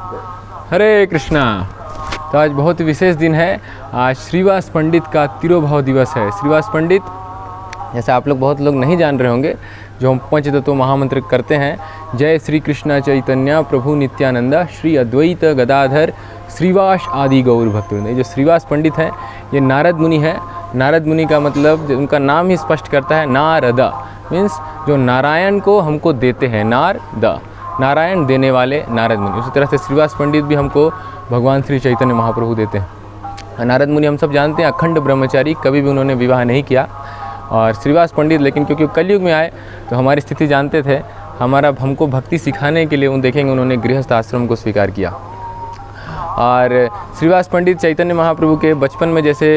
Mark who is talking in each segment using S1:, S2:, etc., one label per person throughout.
S1: हरे कृष्णा। तो आज बहुत ही विशेष दिन है। आज श्रीवास पंडित का तिरोभाव दिवस है। श्रीवास पंडित, जैसे आप लोग बहुत लोग नहीं जान रहे होंगे, जो हम पंचतत्व महामंत्र करते हैं, जय श्री कृष्ण चैतन्य प्रभु नित्यानंद श्री अद्वैत गदाधर श्रीवास आदि गौर भक्तवृंद। ये जो श्रीवास पंडित हैं, ये नारद मुनि है। नारद मुनि का मतलब उनका नाम ही स्पष्ट करता है, नारदा मीन्स जो नारायण को हमको देते हैं, नारदा नारायण देने वाले नारद मुनि। उसी तरह से श्रीवास पंडित भी हमको भगवान श्री चैतन्य महाप्रभु देते हैं। नारद मुनि हम सब जानते हैं अखंड ब्रह्मचारी, कभी भी उन्होंने विवाह नहीं किया। और श्रीवास पंडित लेकिन क्योंकि कलयुग में आए तो हमारी स्थिति जानते थे, हमको भक्ति सिखाने के लिए देखेंगे उन्होंने गृहस्थ आश्रम को स्वीकार किया। और श्रीवास पंडित चैतन्य महाप्रभु के बचपन में जैसे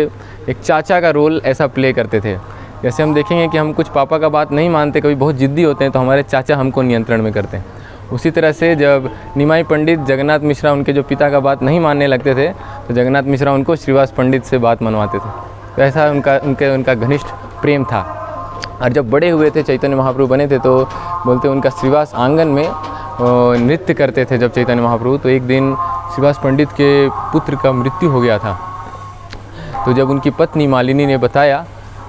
S1: एक चाचा का रोल ऐसा प्ले करते थे। जैसे हम देखेंगे कि हम कुछ पापा का बात नहीं मानते, कभी बहुत ज़िद्दी होते हैं, तो हमारे चाचा हमको नियंत्रण में करते हैं। उसी तरह से जब निमाई पंडित जगन्नाथ मिश्रा उनके जो पिता का बात नहीं मानने लगते थे, तो जगन्नाथ मिश्रा उनको श्रीवास पंडित से बात मनवाते थे। तो ऐसा उनका घनिष्ठ प्रेम था। और जब बड़े हुए थे, चैतन्य महाप्रभु बने थे, तो बोलते उनका श्रीवास आंगन में नृत्य करते थे जब चैतन्य महाप्रभु। तो एक दिन श्रीवास पंडित के पुत्र का मृत्यु हो गया था। तो जब उनकी पत्नी मालिनी ने बताया,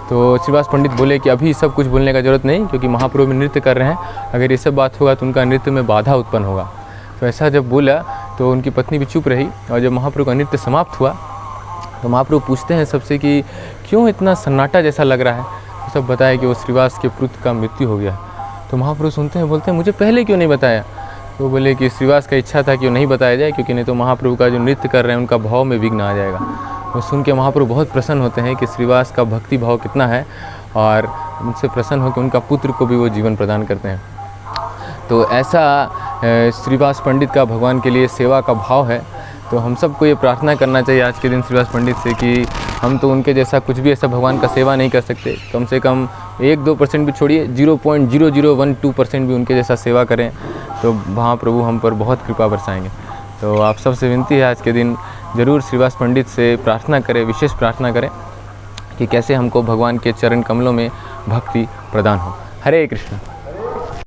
S1: तो श्रीवास पंडित बोले कि अभी सब कुछ बोलने का ज़रूरत नहीं, क्योंकि महाप्रभु में नृत्य कर रहे हैं, अगर ये सब बात होगा तो उनका नृत्य में बाधा उत्पन्न होगा। तो ऐसा जब बोला तो उनकी पत्नी भी चुप रही। और जब महाप्रभु का नृत्य समाप्त हुआ तो महाप्रभु पूछते हैं सबसे कि क्यों इतना सन्नाटा जैसा लग रहा है। तो सब बताया कि वो श्रीवास के पुत्र का मृत्यु हो गया। तो महाप्रभु सुनते हैं, बोलते हैं मुझे पहले क्यों नहीं बताया। तो बोले कि श्रीवास का इच्छा था कि वो नहीं बताया जाए, क्योंकि नहीं तो महाप्रभु का जो नृत्य कर रहे हैं उनका भाव में विघ्न आ जाएगा। वो सुन के महाप्रभु बहुत प्रसन्न होते हैं कि श्रीवास का भक्ति भाव कितना है, और उनसे प्रसन्न होकर उनका पुत्र को भी वो जीवन प्रदान करते हैं। तो ऐसा श्रीवास पंडित का भगवान के लिए सेवा का भाव है। तो हम सबको ये प्रार्थना करना चाहिए आज के दिन श्रीवास पंडित से कि हम तो उनके जैसा कुछ भी ऐसा भगवान का सेवा नहीं कर सकते, कम से कम 1-2% भी छोड़िए, 0.0012% भी उनके जैसा सेवा करें, तो महाप्रभु हम पर बहुत कृपा बरसाएंगे। तो आप सबसे विनती है आज के दिन ज़रूर श्रीवास पंडित से प्रार्थना करें, विशेष प्रार्थना करें कि कैसे हमको भगवान के चरण कमलों में भक्ति प्रदान हो। हरे कृष्ण।